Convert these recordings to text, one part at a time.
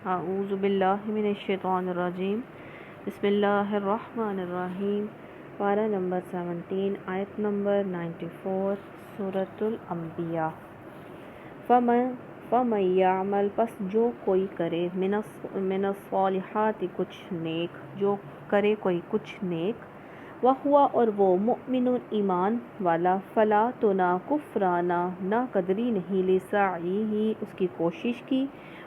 اعوذ باللہ من الشیطان الرجیم بسم اللہ الرحمن الرحیم۔ پارہ نمبر 17 آیت نمبر 94 سورۃ الانبیاء۔ فَمَن یعمل پس جو کوئی کرے من الصالحات کچھ نیک، جو کرے کوئی کچھ نیک، وَهُوَ اور وہ مؤمن ایمان والا، فلا تو نہ کفرانہ نہ قدری نہیں، لسعیہ اس کی کوشش کی،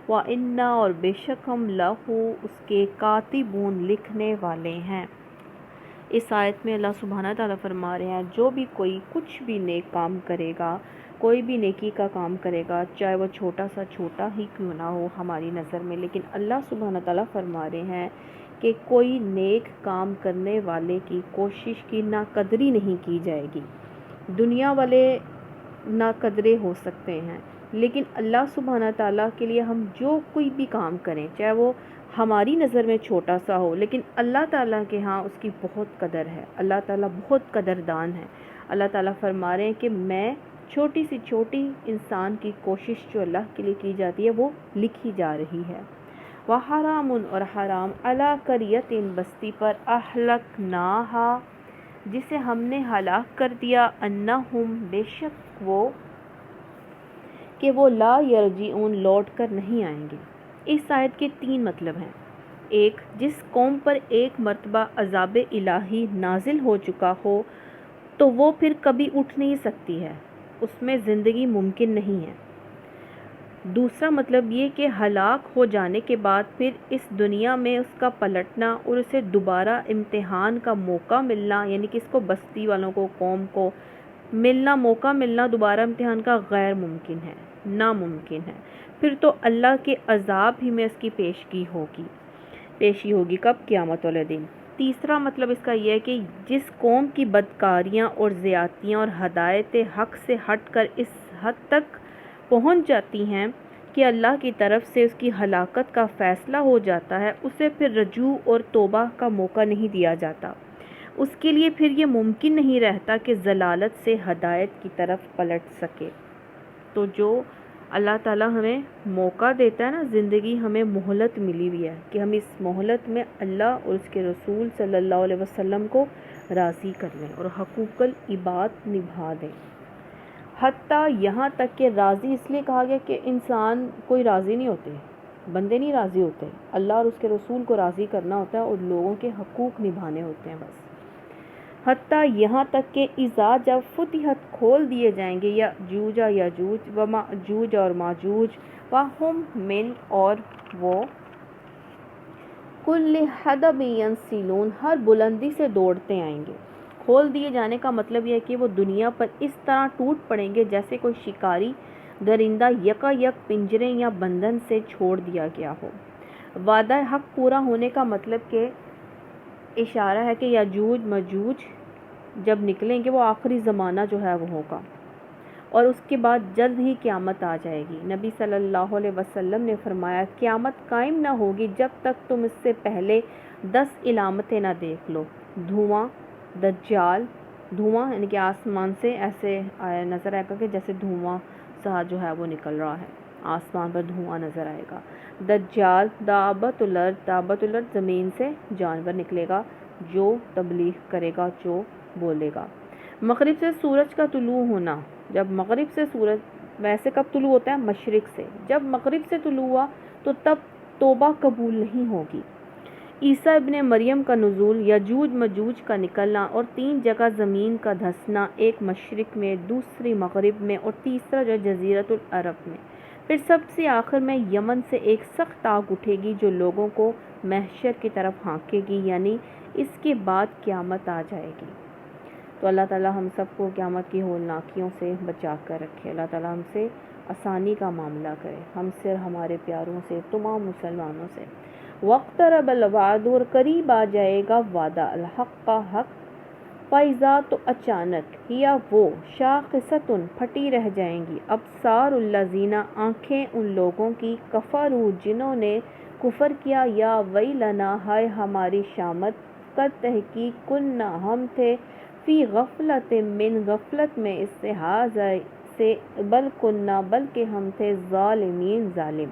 وَإِنَّا اور بے شک ہم لَہُ اس کے کاتبون لکھنے والے ہیں۔ اس آیت میں اللہ سبحانہ تعالیٰ فرما رہے ہیں جو بھی کوئی کچھ بھی نیک کام کرے گا، کوئی بھی نیکی کا کام کرے گا، چاہے وہ چھوٹا ہی کیوں نہ ہو ہماری نظر میں، لیکن اللہ سبحانہ تعالیٰ فرما رہے ہیں کہ کوئی نیک کام کرنے والے کی کوشش کی ناقدری نہیں کی جائے گی۔ دنیا والے ناقدرے ہو سکتے ہیں، لیکن اللہ سبحانہ تعالیٰ کے لیے ہم جو کوئی بھی کام کریں، چاہے وہ ہماری نظر میں چھوٹا سا ہو، لیکن اللہ تعالیٰ کے ہاں اس کی بہت قدر ہے، اللہ تعالیٰ بہت قدردان ہے۔ اللہ تعالیٰ فرما رہے ہیں کہ میں چھوٹی سی چھوٹی انسان کی کوشش جو اللہ کے لیے کی جاتی ہے وہ لکھی جا رہی ہے۔ وَحَرَامٌ اور حرام عَلَىٰ قَرْيَةٍ بستی پر، أَهْلَكْنَاهَا جسے ہم نے ہلاک کر دیا، أَنَّهُمْ بے شک وہ، کہ وہ لا یرجعون لوٹ کر نہیں آئیں گے۔ اس آیت کے 3 مطلب ہیں۔ ایک، جس قوم پر ایک مرتبہ عذاب الہی نازل ہو چکا ہو تو وہ پھر کبھی اٹھ نہیں سکتی ہے، اس میں زندگی ممکن نہیں ہے۔ دوسرا مطلب یہ کہ ہلاک ہو جانے کے بعد پھر اس دنیا میں اس کا پلٹنا اور اسے دوبارہ امتحان کا موقع ملنا، یعنی کہ اس کو بستی والوں کو، قوم کو موقع ملنا دوبارہ امتحان کا غیر ممکن ہے، ناممکن ہے۔ پھر تو اللہ کے عذاب ہی میں اس کی پیشی ہوگی کب؟ قیامت والے دن۔ تیسرا مطلب اس کا یہ ہے کہ جس قوم کی بدکاریاں اور زیادتیاں اور ہدایت حق سے ہٹ کر اس حد تک پہنچ جاتی ہیں کہ اللہ کی طرف سے اس کی ہلاکت کا فیصلہ ہو جاتا ہے، اسے پھر رجوع اور توبہ کا موقع نہیں دیا جاتا، اس کے لیے پھر یہ ممکن نہیں رہتا کہ ضلالت سے ہدایت کی طرف پلٹ سکے۔ تو جو اللہ تعالیٰ ہمیں موقع دیتا ہے نا، زندگی ہمیں مہلت ملی ہوئی ہے کہ ہم اس مہلت میں اللہ اور اس کے رسول صلی اللہ علیہ وسلم کو راضی کر لیں اور حقوق العباد نبھا دیں۔ حتیٰ یہاں تک کہ راضی اس لیے کہا گیا کہ انسان کوئی راضی نہیں ہوتے، بندے نہیں راضی ہوتے، اللہ اور اس کے رسول کو راضی کرنا ہوتا ہے اور لوگوں کے حقوق نبھانے ہوتے ہیں بس۔ حتیٰ یہاں تک کہ اذا جب فتحت کھول دیے جائیں گے یاجوج و ماجوج اور ماجوج، وہم من اور وہ، کل حدب ینسلون ہر بلندی سے دوڑتے آئیں گے۔ کھول دیے جانے کا مطلب یہ ہے کہ وہ دنیا پر اس طرح ٹوٹ پڑیں گے جیسے کوئی شکاری درندہ یکا یک پنجرے یا بندھن سے چھوڑ دیا گیا ہو۔ وعدہ حق پورا ہونے کا مطلب کہ اشارہ ہے کہ یاجوج ماجوج جب نکلیں گے وہ آخری زمانہ جو ہے وہ ہوگا، اور اس کے بعد جلد ہی قیامت آ جائے گی۔ نبی صلی اللہ علیہ وسلم نے فرمایا قیامت قائم نہ ہوگی جب تک تم اس سے پہلے 10 علامتیں نہ دیکھ لو۔ دھواں، دجال، دھواں یعنی کہ آسمان سے ایسے نظر آئے گا کہ جیسے دھواں سا جو ہے وہ نکل رہا ہے، آسمان پر دھواں نظر آئے گا۔ دجال، دابۃ الارض زمین سے جانور نکلے گا جو تبلیغ کرے گا، جو بولے گا۔ مغرب سے سورج کا طلوع ہونا، جب مغرب سے سورج ویسے کب طلوع ہوتا ہے؟ مشرق سے، جب مغرب سے طلوع ہوا تو تب توبہ قبول نہیں ہوگی۔ عیسیٰ ابن مریم کا نزول، یاجوج ماجوج کا نکلنا اور 3 جگہ زمین کا دھسنا، ایک مشرق میں، دوسری مغرب میں اور تیسرا جو جزیرۃ العرب میں۔ پھر سب سے آخر میں یمن سے ایک سخت آگ اٹھے گی جو لوگوں کو محشر کی طرف ہانکے گی، یعنی اس کے بعد قیامت آ جائے گی۔ تو اللہ تعالیٰ ہم سب کو قیامت کی ہولناکیوں سے بچا کر رکھے، اللہ تعالیٰ ہم سے آسانی کا معاملہ کرے، ہم سے، ہمارے پیاروں سے، تمام مسلمانوں سے۔ وَاقْتَرَبَ الْوَعْدُ اور قریب آ جائے گا وعدہ، الحق کا حق، فَإِذَا تو اچانک، یا وہ، شَاخِصَةٌ پھٹی رہ جائیں گی، أَبْصَارُ الَّذِينَ آنکھیں ان لوگوں کی، کفروا جنہوں نے کفر کیا، یا ویلنا ہائے ہماری شامت، قد تحقیق کننا ہم تھے، فی غفلت من غفلت میں اس سے، ہذا سے، بل کننا بلکہ ہم تھے، ظالمین ظالم۔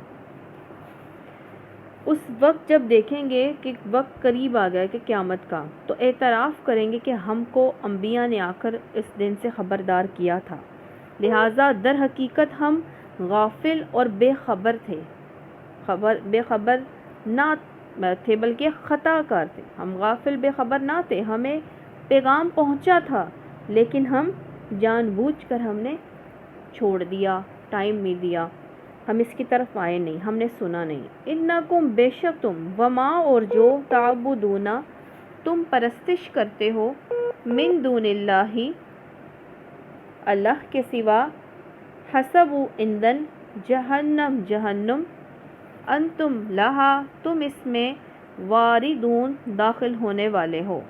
اس وقت جب دیکھیں گے کہ وقت قریب آ گیا کہ قیامت کا، تو اعتراف کریں گے کہ ہم کو انبیاء نے آ کر اس دن سے خبردار کیا تھا، لہٰذا در حقیقت ہم غافل اور بے خبر تھے، بے خبر نہ تھے بلکہ خطا کار تھے۔ ہم غافل بے خبر نہ تھے، ہمیں پیغام پہنچا تھا، لیکن ہم جان بوجھ کر ہم نے چھوڑ دیا، ٹائم نہیں دیا، ہم اس کی طرف آئے نہیں، ہم نے سنا نہیں۔ انکم بے شک تم، وما اور جو، تعبدون تم پرستش کرتے ہو، من دون اللہ اللہ کے سوا، حسب ایندھن جہنم جہنم، انتم لہا تم اس میں، واردون داخل ہونے والے ہو۔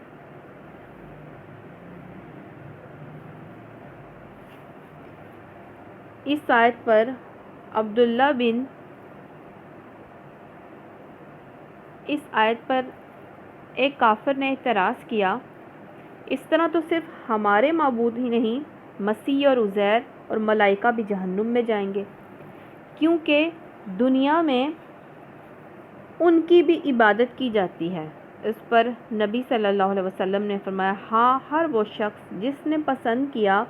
اس آیت پر اس آیت پر ایک کافر نے اعتراض کیا، اس طرح تو صرف ہمارے معبود ہی نہیں، مسیح اور عزیر اور ملائکہ بھی جہنم میں جائیں گے، کیونکہ دنیا میں ان کی بھی عبادت کی جاتی ہے۔ اس پر نبی صلی اللہ علیہ وسلم نے فرمایا، ہاں، ہر وہ شخص جس نے پسند کیا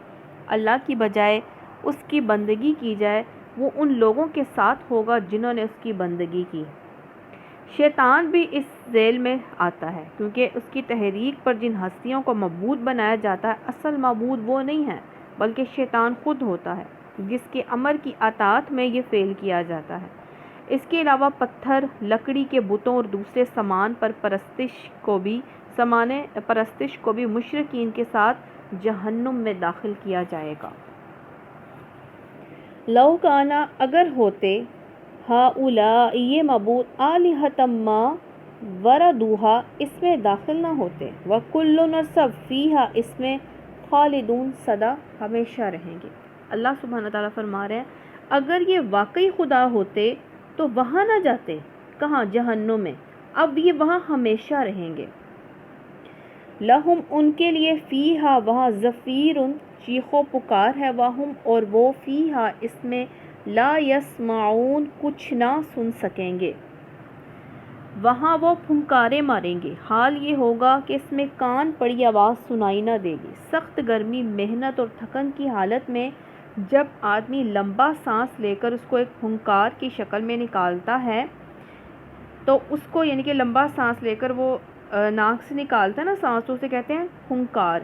اللہ کی بجائے اس کی بندگی کی جائے، وہ ان لوگوں کے ساتھ ہوگا جنہوں نے اس کی بندگی کی۔ شیطان بھی اس ذیل میں آتا ہے، کیونکہ اس کی تحریک پر جن ہستیوں کو معبود بنایا جاتا ہے، اصل معبود وہ نہیں ہے بلکہ شیطان خود ہوتا ہے، جس کے امر کی اطاعت میں یہ فعل کیا جاتا ہے۔ اس کے علاوہ پتھر، لکڑی کے بتوں اور دوسرے سامان پر پرستش کو بھی مشرکین کے ساتھ جہنم میں داخل کیا جائے گا۔ لو کانا اگر ہوتے، ہؤلاء یہ معبود، آلہۃ ما وردوہا اس میں داخل نہ ہوتے، وکل اور سب فیہا اس میں، خالدون سدا ہمیشہ رہیں گے۔ اللہ سبحانہ تعالیٰ فرما رہے ہیں اگر یہ واقعی خدا ہوتے تو وہاں نہ جاتے، کہاں؟ جہنم میں، اب یہ وہاں ہمیشہ رہیں گے۔ لہم ان کے لیے، فیہا وہاں، زفیر چیخ و پکار ہے، وہم اور وہ، فیہا اس میں، لا یسمعون کچھ نہ سن سکیں گے، وہاں وہ پھنکارے ماریں گے، حال یہ ہوگا کہ اس میں کان پڑی آواز سنائی نہ دے گی۔ سخت گرمی، محنت اور تھکن کی حالت میں جب آدمی لمبا سانس لے کر اس کو ایک پھنکار کی شکل میں نکالتا ہے، تو اس کو یعنی کہ لمبا سانس لے کر وہ ناک سے نکالتا ہے نا سانس، تو اسے کہتے ہیں پھنکار،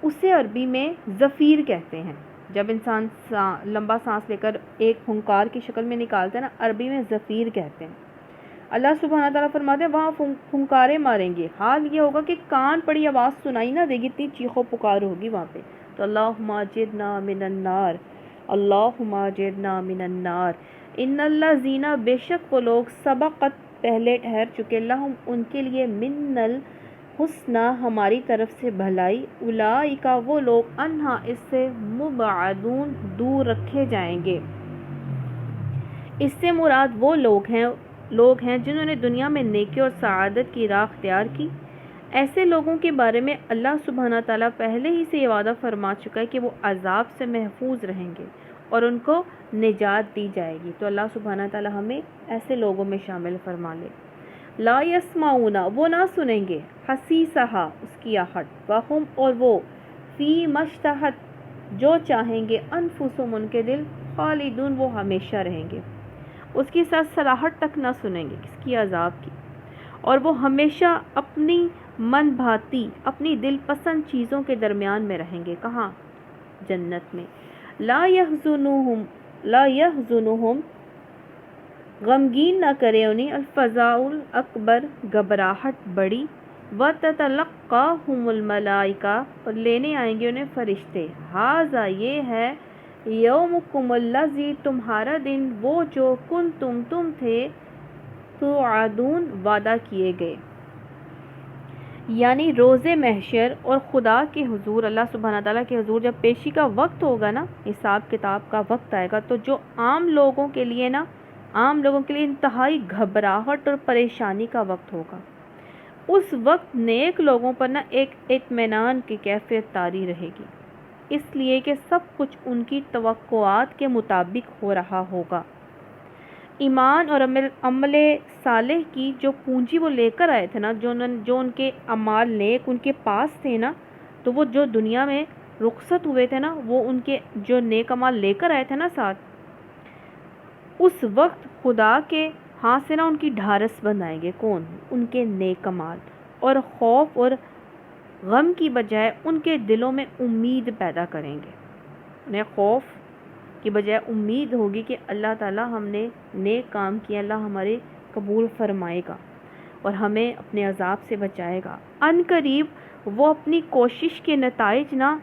اسے عربی میں زفیر کہتے ہیں۔ جب انسان لمبا سانس لے کر ایک پھنکار کی شکل میں نکالتا ہے نا، عربی میں زفیر کہتے ہیں۔ اللہ سبحانہ تعالیٰ فرماتے ہیں وہاں پھنکارے ماریں گے، حال یہ ہوگا کہ کان پڑی آواز سنائی نہ دے گی، اتنی چیخ و پکار ہوگی وہاں پہ۔ تو اللہم اجرنا من النار، اللہم اجرنا من النار، ان الذین بے شک وہ لوگ، سبقت پہلے ٹھہر چکے، لہم ان کے لیے، من الحسنی ہماری طرف سے بھلائی، اولئک وہ لوگ، عنہا اس سے، مبعدون دور رکھے جائیں گے۔ اس سے مراد وہ لوگ ہیں جنہوں نے دنیا میں نیکی اور سعادت کی راہ اختیار کی۔ ایسے لوگوں کے بارے میں اللہ سبحانہ تعالیٰ پہلے ہی سے یہ وعدہ فرما چکا ہے کہ وہ عذاب سے محفوظ رہیں گے اور ان کو نجات دی جائے گی۔ تو اللہ سبحانہ تعالیٰ ہمیں ایسے لوگوں میں شامل فرما لے۔ لا یسمعون وہ نہ سنیں گے، حسیسہا اس کی آہٹ، وہم اور وہ، فی مشتہت جو چاہیں گے، انفسہم ان کے دل، خالدون وہ ہمیشہ رہیں گے، اس کی سرسراہٹ تک نہ سنیں گے کس کی؟ عذاب کی، اور وہ ہمیشہ اپنی من بھاتی، اپنی دل پسند چیزوں کے درمیان میں رہیں گے، کہاں؟ جنت میں۔ لا یحزنہم غمگین نہ کرے انہیں، الفزع الاکبر گھبراہٹ بڑی، وتتلقاہم الملائکہ اور لینے آئیں گے انہیں فرشتے، ھذا یہ ہے، یومکم الذی تمہارا دن وہ جو، کنتم تم تھے، توعدون وعدہ کیے گئے، یعنی روز محشر اور خدا کے حضور، اللہ سبحانہ تعالیٰ کے حضور جب پیشی کا وقت ہوگا نا، حساب کتاب کا وقت آئے گا، تو جو عام لوگوں کے لیے انتہائی گھبراہٹ اور پریشانی کا وقت ہوگا، اس وقت نیک لوگوں پر نا ایک اطمینان کی کیفیت طاری رہے گی، اس لیے کہ سب کچھ ان کی توقعات کے مطابق ہو رہا ہوگا۔ ایمان اور عمل صالح کی جو پونجی وہ لے کر آئے تھے نا، جو ان کے اعمال نیک ان کے پاس تھے نا، تو وہ جو دنیا میں رخصت ہوئے تھے نا، وہ ان کے جو نیک اعمال لے کر آئے تھے نا ساتھ، اس وقت خدا کے ہاتھ سے نا ان کی ڈھارس بندھائیں گے۔ کون؟ ان کے نیک اعمال، اور خوف اور غم کی بجائے ان کے دلوں میں امید پیدا کریں گے۔ انہیں خوف کی بجائے امید ہوگی کہ اللہ تعالیٰ ہم نے نیک کام کیا، اللہ ہمارے قبول فرمائے گا اور ہمیں اپنے عذاب سے بچائے گا۔ ان قریب وہ اپنی کوشش کے نتائج نہ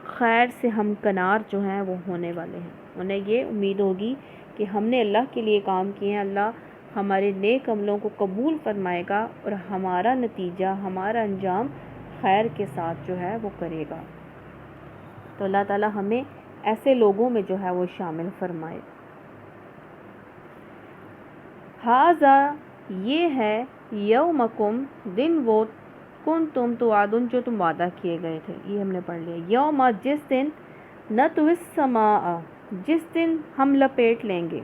خیر سے ہمکنار جو ہیں وہ ہونے والے ہیں۔ انہیں یہ امید ہوگی کہ ہم نے اللہ کے لیے کام کیے ہیں، اللہ ہمارے نیک عملوں کو قبول فرمائے گا اور ہمارا نتیجہ، ہمارا انجام خیر کے ساتھ جو ہے وہ کرے گا۔ تو اللہ تعالیٰ ہمیں ایسے لوگوں میں جو ہے وہ شامل فرمائے۔ ہاذا یہ ہے یومکم دن وہ کنتم توعدون جو تم وعدہ کیے گئے تھے، یہ ہم نے پڑھ لیا۔ یوم جس دن نطوی السماء جس دن ہم لپیٹ لیں گے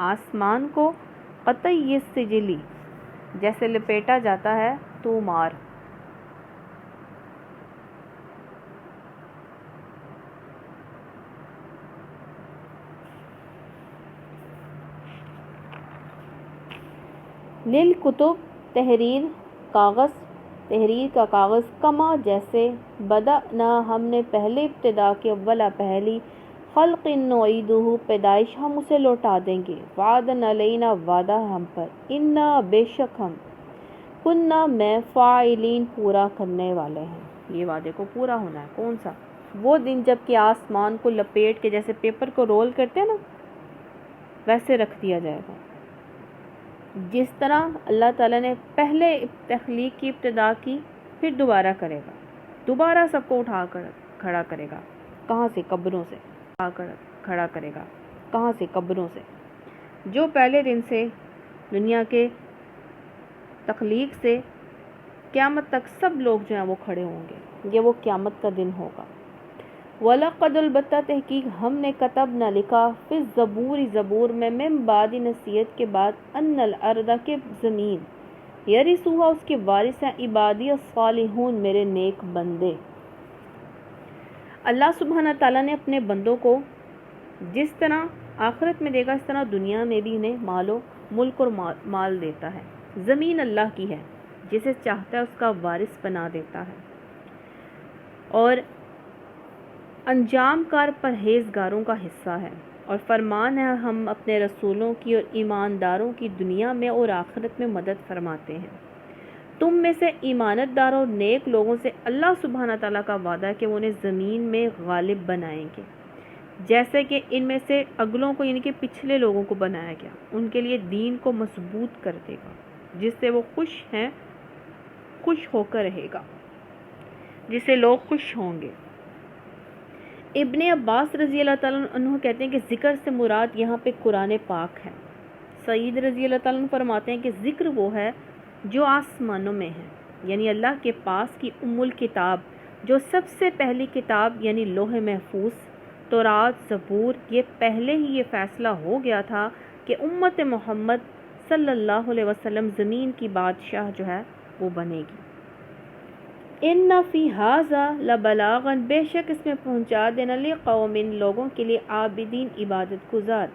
آسمان کو، قطعی السجلی جیسے لپیٹا جاتا ہے تومار۔ للکتب تحریر کا کاغذ، کما جیسے بدأنا ہم نے پہلے ابتدا کے اولا پہلی، خلق نعیدہ پیدائش ہم اسے لوٹا دیں گے، وعدن علینا وعدہ ہم پر، انا بے شک ہم، کننا میں فاعلین پورا کرنے والے ہیں، یہ وعدے کو پورا ہونا ہے۔ کون سا؟ وہ دن جب کہ آسمان کو لپیٹ کے جیسے پیپر کو رول کرتے ہیں نا، ویسے رکھ دیا جائے گا، جس طرح اللہ تعالیٰ نے پہلے تخلیق کی ابتدا کی، پھر دوبارہ کرے گا، دوبارہ سب کو اٹھا کر کھڑا کرے گا۔ کہاں سے؟ قبروں سے کھڑا کرے گا۔ کہاں سے؟ قبروں سے۔ جو پہلے دن سے دنیا کے تخلیق سے قیامت تک سب لوگ جو ہیں وہ کھڑے ہوں گے، یہ وہ قیامت کا دن ہوگا۔ وَلَقَدْ البتہ تحقیق ہم نے کتب نہ لکھا فی الزبور زبور میں من بعد نصیحت کے بعد ان الارض کے زمین یرثوہا اس کے وارث ہیں عبادی الصالحون میرے نیک بندے۔ اللہ سبحانہ تعالیٰ نے اپنے بندوں کو جس طرح آخرت میں دے گا، اس طرح دنیا میں بھی انہیں مال و ملک اور مال دیتا ہے۔ زمین اللہ کی ہے، جسے چاہتا ہے اس کا وارث بنا دیتا ہے، اور انجام کار پرہیزگاروں کا حصہ ہے، اور فرمان ہے ہم اپنے رسولوں کی اور ایمانداروں کی دنیا میں اور آخرت میں مدد فرماتے ہیں۔ تم میں سے ایمانت داروں اور نیک لوگوں سے اللہ سبحانہ تعالیٰ کا وعدہ ہے کہ وہ انہیں زمین میں غالب بنائیں گے، جیسے کہ ان میں سے اگلوں کو یعنی کہ پچھلے لوگوں کو بنایا گیا، ان کے لیے دین کو مضبوط کر دے گا، جس سے وہ خوش ہو کر رہے گا، جس سے لوگ خوش ہوں گے۔ ابن عباس رضی اللہ تعالیٰ عنہ کہتے ہیں کہ ذکر سے مراد یہاں پہ قرآن پاک ہے۔ سعید رضی اللہ تعالیٰ عنہ فرماتے ہیں کہ ذکر وہ ہے جو آسمانوں میں ہے، یعنی اللہ کے پاس کی ام الکتاب، جو سب سے پہلی کتاب یعنی لوح محفوظ، تورات، زبور، یہ پہلے ہی یہ فیصلہ ہو گیا تھا کہ امت محمد صلی اللہ علیہ وسلم زمین کی بادشاہ جو ہے وہ بنے گی۔ ان فی ھذا لبلاغا بے شک اس میں پہنچا دینا لقوم لوگوں کے لیے عابدین عبادت گزار۔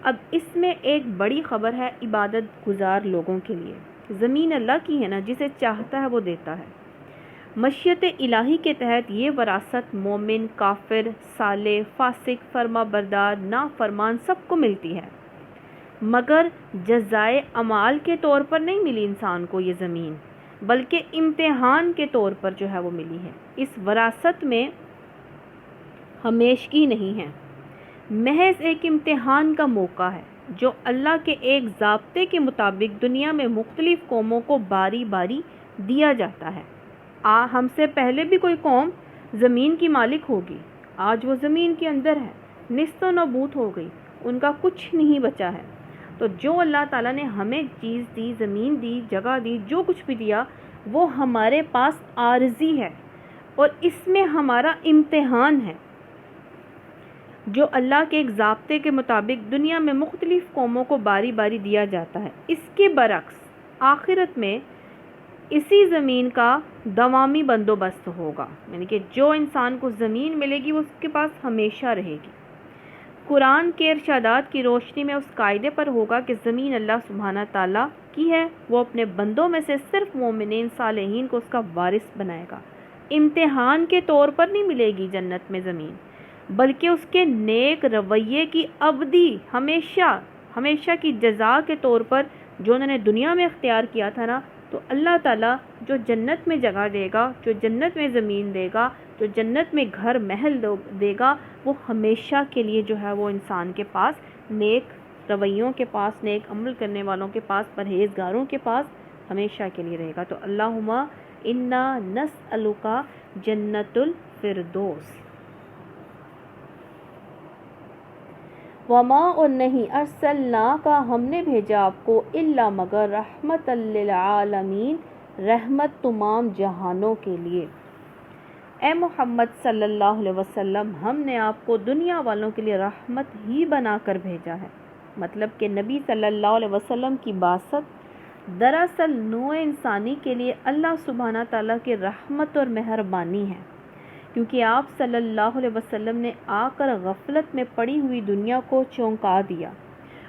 اب اس میں ایک بڑی خبر ہے عبادت گزار لوگوں کے لیے۔ زمین اللہ کی ہے نا، جسے چاہتا ہے وہ دیتا ہے۔ مشیت الہی کے تحت یہ وراثت مومن، کافر، صالح، فاسق، فرما بردار، نافرمان سب کو ملتی ہے، مگر جزائے اعمال کے طور پر نہیں ملی انسان کو یہ زمین، بلکہ امتحان کے طور پر جو ہے وہ ملی ہے۔ اس وراثت میں ہمیشگی نہیں ہے، محض ایک امتحان کا موقع ہے جو اللہ کے ایک ضابطے کے مطابق دنیا میں مختلف قوموں کو باری باری دیا جاتا ہے۔ ہم سے پہلے بھی کوئی قوم زمین کی مالک ہوگی، آج وہ زمین کے اندر ہے، نیست و نابود ہو گئی، ان کا کچھ نہیں بچا ہے۔ تو جو اللہ تعالیٰ نے ہمیں چیز دی، زمین دی، جگہ دی، جو کچھ بھی دیا، وہ ہمارے پاس عارضی ہے اور اس میں ہمارا امتحان ہے۔ جو اللہ کے ایک ضابطے کے مطابق دنیا میں مختلف قوموں کو باری باری دیا جاتا ہے۔ اس کے برعکس آخرت میں اسی زمین کا دوامی بندوبست ہوگا، یعنی کہ جو انسان کو زمین ملے گی وہ اس کے پاس ہمیشہ رہے گی۔ قرآن کے ارشادات کی روشنی میں اس قاعدے پر ہوگا کہ زمین اللہ سبحانہ تعالیٰ کی ہے، وہ اپنے بندوں میں سے صرف مومنین صالحین کو اس کا وارث بنائے گا۔ امتحان کے طور پر نہیں ملے گی جنت میں زمین، بلکہ اس کے نیک رویے کی ابدی ہمیشہ کی جزا کے طور پر جو انہوں نے دنیا میں اختیار کیا تھا نا، تو اللہ تعالیٰ جو جنت میں جگہ دے گا، جو جنت میں زمین دے گا، جو جنت میں گھر محل دے گا، وہ ہمیشہ کے لیے جو ہے وہ انسان کے پاس، نیک رویوں کے پاس، نیک عمل کرنے والوں کے پاس، پرہیزگاروں کے پاس ہمیشہ کے لیے رہے گا۔ تو اللہم انا نسألک جنت الفردوس۔ وما اور نہیں ارسلنا کا ہم نے بھیجا آپ کو الا مگر رحمت للعالمین، رحمت تمام جہانوں کے لیے۔ اے محمد صلی اللہ علیہ وسلم، ہم نے آپ کو دنیا والوں کے لیے رحمت ہی بنا کر بھیجا ہے۔ مطلب کہ نبی صلی اللہ علیہ وسلم کی بعثت دراصل نوع انسانی کے لیے اللہ سبحانہ تعالیٰ کی رحمت اور مہربانی ہے، کیونکہ آپ صلی اللہ علیہ وسلم نے آ کر غفلت میں پڑی ہوئی دنیا کو چونکا دیا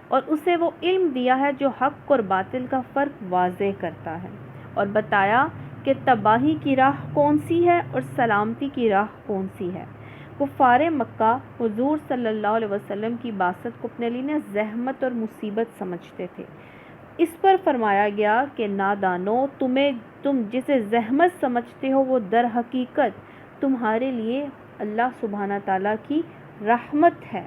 اور اسے وہ علم دیا ہے جو حق اور باطل کا فرق واضح کرتا ہے، اور بتایا کہ تباہی کی راہ کون سی ہے اور سلامتی کی راہ کون سی ہے۔ کفار مکہ حضور صلی اللہ علیہ وسلم کی بعثت کو اپنے لیے زحمت اور مصیبت سمجھتے تھے۔ اس پر فرمایا گیا کہ نادانو، تم جسے زحمت سمجھتے ہو وہ در حقیقت تمہارے لیے اللہ سبحانہ تعالیٰ کی رحمت ہے۔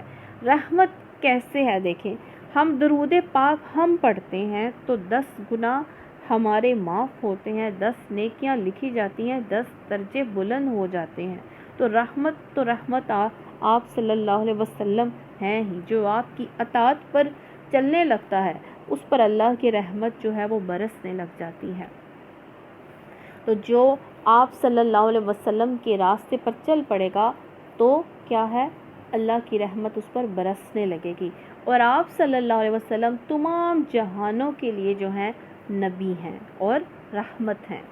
رحمت کیسے ہے؟ دیکھیں، ہم درود پاک ہم پڑھتے ہیں تو 10 گناہ ہمارے معاف ہوتے ہیں، 10 نیکیاں لکھی جاتی ہیں، 10 درجے بلند ہو جاتے ہیں۔ تو رحمت آپ صلی اللہ علیہ وسلم ہیں ہی، جو آپ کی اطاعت پر چلنے لگتا ہے اس پر اللہ کی رحمت جو ہے وہ برسنے لگ جاتی ہے۔ تو جو آپ صلی اللہ علیہ وسلم کے راستے پر چل پڑے گا تو کیا ہے؟ اللہ کی رحمت اس پر برسنے لگے گی، اور آپ صلی اللہ علیہ وسلم تمام جہانوں کے لیے جو ہیں نبی ہیں اور رحمت ہیں۔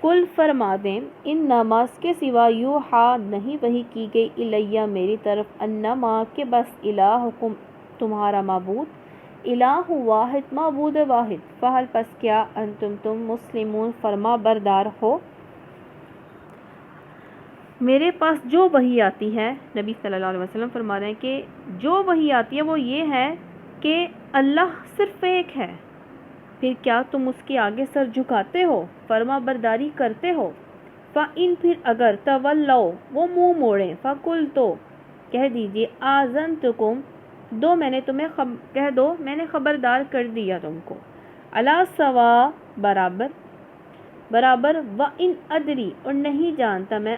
کل فرما دیں، ان نماز کے سوا یوحا نہیں وحی کی گئی الیہ میری طرف، انما کہ بس الہکم تمہارا معبود الہ واحد، معبود واحد، فہل پس کیا تم مسلمون فرما بردار ہو۔ میرے پاس جو وحی آتی ہے، نبی صلی اللہ علیہ وسلم فرما رہے ہیں کہ جو وحی آتی ہے وہ یہ ہے کہ اللہ صرف ایک ہے، پھر کیا تم اس کے آگے سر جھکاتے ہو، فرما برداری کرتے ہو؟ فَإِن پھر اگر تولوا وہ منہ موڑیں، فَقُلْ تو کہہ دیجئے آذنتکم دو میں نے تمہیں کہہ دو میں نے خبردار کر دیا تم کو، علی سوا برابر وَإِنْ أَدْرِي اور نہیں جانتا میں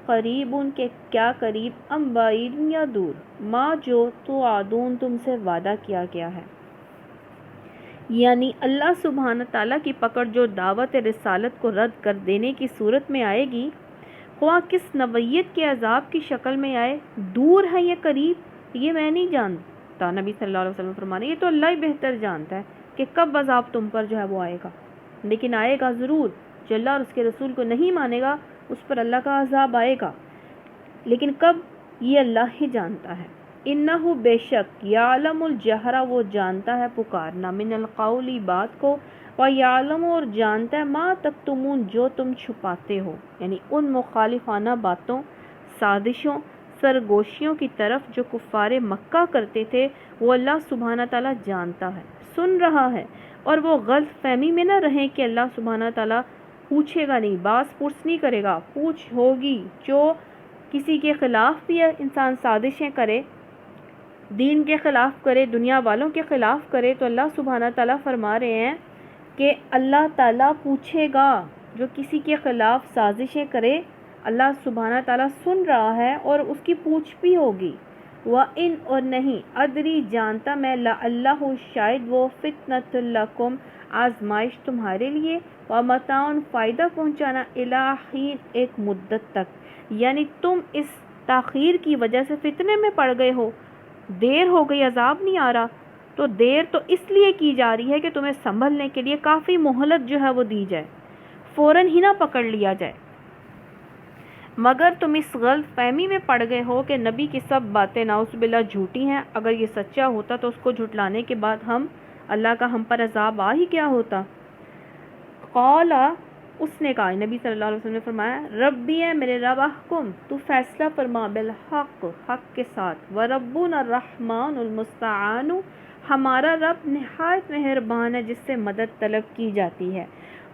قریب کے کیا قریب ام بعید یا دور، ما جو توعدون تم سے وعدہ کیا گیا ہے۔ یعنی اللہ سبحانہ تعالیٰ کی پکڑ جو دعوت رسالت کو رد کر دینے کی صورت میں آئے گی، خواہ کس نوعیت کے عذاب کی شکل میں آئے، دور ہے یا قریب، یہ میں نہیں جانتا۔ نبی صلی اللہ علیہ وسلم فرمانے یہ تو اللہ ہی بہتر جانتا ہے کہ کب عذاب تم پر جو ہے وہ آئے گا، لیکن آئے گا ضرور۔ جو اللہ اور اس کے رسول کو نہیں مانے گا اس پر اللہ کا عذاب آئے گا، لیکن کب یہ اللہ ہی جانتا ہے۔ انہو بے شک یعلم الجہرہ وہ جانتا ہے پکارنا، من القولی بات کو، ویعلم اور جانتا ہے ما تکتمون جو تم چھپاتے ہو، یعنی ان مخالفانہ باتوں، سازشوں، سرگوشیوں کی طرف جو کفار مکہ کرتے تھے وہ اللہ سبحانہ تعالیٰ جانتا ہے، سن رہا ہے، اور وہ غلط فہمی میں نہ رہیں کہ اللہ سبحانہ تعالیٰ پوچھے گا نہیں، باز پرس نہیں کرے گا، پوچھ ہوگی۔ جو کسی کے خلاف بھی انسان سازشیں کرے، دین کے خلاف کرے، دنیا والوں کے خلاف کرے، تو اللہ سبحانہ تعالیٰ فرما رہے ہیں کہ اللہ تعالیٰ پوچھے گا۔ جو کسی کے خلاف سازشیں کرے اللہ سبحانہ تعالیٰ سن رہا ہے اور اس کی پوچھ بھی ہوگی۔ وَإِنْ اور نہیں ادری جانتا میں لَعَلَّهُ شاید وہ فِتْنَةٌ لَكُمْ آزمائش تمہارے لیے، وَمَتَاعٌ فائدہ پہنچانا، إِلَىٰ حِینٍ ایک مدت تک، یعنی تم اس تاخیر کی وجہ سے فتنے میں پڑ گئے ہو، دیر ہو گئی، عذاب نہیں آ رہا، تو دیر تو اس لیے کی جا رہی ہے کہ تمہیں سنبھلنے کے لیے کافی مہلت جو ہے وہ دی جائے، فوراً ہی نہ پکڑ لیا جائے۔ مگر تم اس غلط فہمی میں پڑ گئے ہو کہ نبی کی سب باتیں نعوذ باللہ جھوٹی ہیں، اگر یہ سچا ہوتا تو اس کو جھٹلانے کے بعد اللہ کا ہم پر عذاب آ ہی کیا ہوتا۔ قال، اس نے کہا، نبی صلی اللہ علیہ وسلم نے فرمایا، ربی ہے میرے رب، احکم، تو فیصلہ فرما، بالحق، حق کے ساتھ، وربنا الرحمن المستعان، ہمارا رب نہایت مہربان ہے جس سے مدد طلب کی جاتی ہے،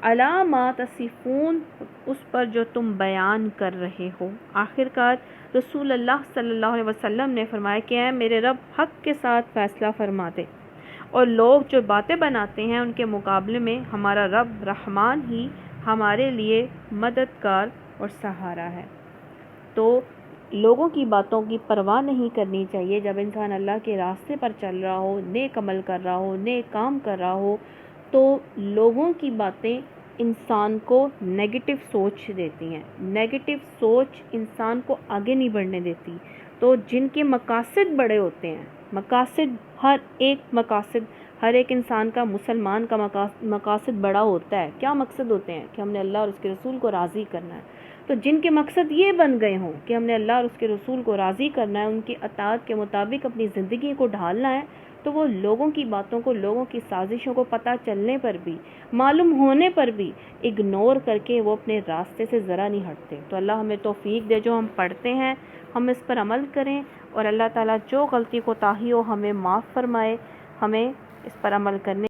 علی ما تصفون، اس پر جو تم بیان کر رہے ہو۔ آخر کار رسول اللہ صلی اللہ علیہ وسلم نے فرمایا کہ اے میرے رب، حق کے ساتھ فیصلہ فرما دے، اور لوگ جو باتیں بناتے ہیں ان کے مقابلے میں ہمارا رب رحمان ہی ہمارے لیے مددگار اور سہارا ہے۔ تو لوگوں کی باتوں کی پرواہ نہیں کرنی چاہیے۔ جب انسان اللہ کے راستے پر چل رہا ہو، نیک عمل کر رہا ہو، نیک کام کر رہا ہو، تو لوگوں کی باتیں انسان کو نیگیٹو سوچ دیتی ہیں۔ نیگیٹو سوچ انسان کو آگے نہیں بڑھنے دیتی۔ تو جن کے مقاصد بڑے ہوتے ہیں، مقاصد ہر ایک انسان کا، مسلمان کا مقاصد بڑا ہوتا ہے۔ کیا مقصد ہوتے ہیں؟ کہ ہم نے اللہ اور اس کے رسول کو راضی کرنا ہے۔ تو جن کے مقصد یہ بن گئے ہوں کہ ہم نے اللہ اور اس کے رسول کو راضی کرنا ہے، ان کی اطاعت کے مطابق اپنی زندگی کو ڈھالنا ہے، تو وہ لوگوں کی باتوں کو، لوگوں کی سازشوں کو پتہ چلنے پر بھی، معلوم ہونے پر بھی اگنور کر کے وہ اپنے راستے سے ذرا نہیں ہٹتے۔ تو اللہ ہمیں توفیق دے، جو ہم پڑھتے ہیں ہم اس پر عمل کریں، اور اللہ تعالیٰ جو غلطی کوتاہی ہو ہمیں معاف فرمائے، ہمیں اس پر عمل کرنے